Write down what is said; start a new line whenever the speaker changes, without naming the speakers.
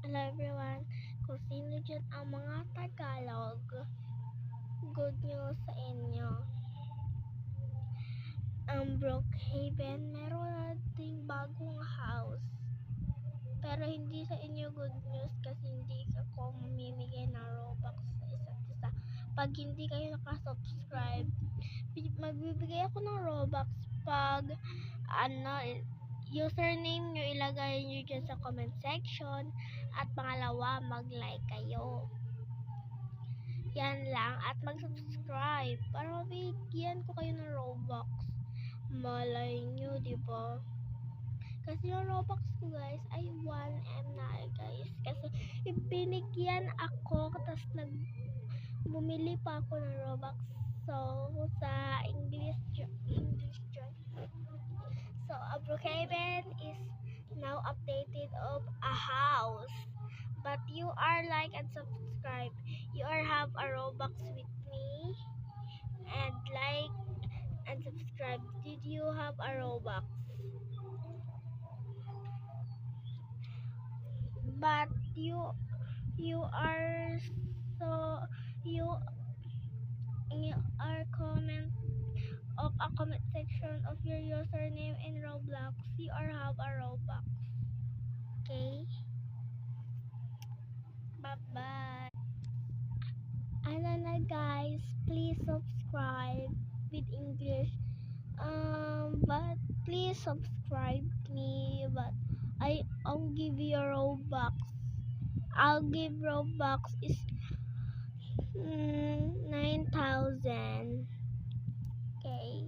Hello everyone, kung sino dyan ang mga Tagalog, good news sa inyo. Ang Brookhaven, meron nating bagong house. Pero hindi sa inyo good news kasi hindi ako mamimigay ng Robux sa isa't isa. Pag hindi kayo nakasubscribe, magbibigay ako ng Robux pag username nyo ilagay nyo dyan sa comment section, at pangalawa, mag-like kayo. Yan lang, at mag-subscribe para mabigyan ko kayo ng Robux. Malay nyo, diba? Kasi yung Robux ko guys ay 1M na guys. Kasi ibinigyan ako, tapos bumili pa ako ng Robux. So, sa English dyan. So, Brookhaven is now updated of a house. But you are like and subscribe. You are have a Robux with me. And like and subscribe. Did you have a Robux? But you are so you are comment of a comment section of your username in Roblox. You are have a Robux. Okay? Bye-bye. Ano na guys, please subscribe with English. But please subscribe me. But I'll give you a Robux. I'll give Robux is 9,000. Okay.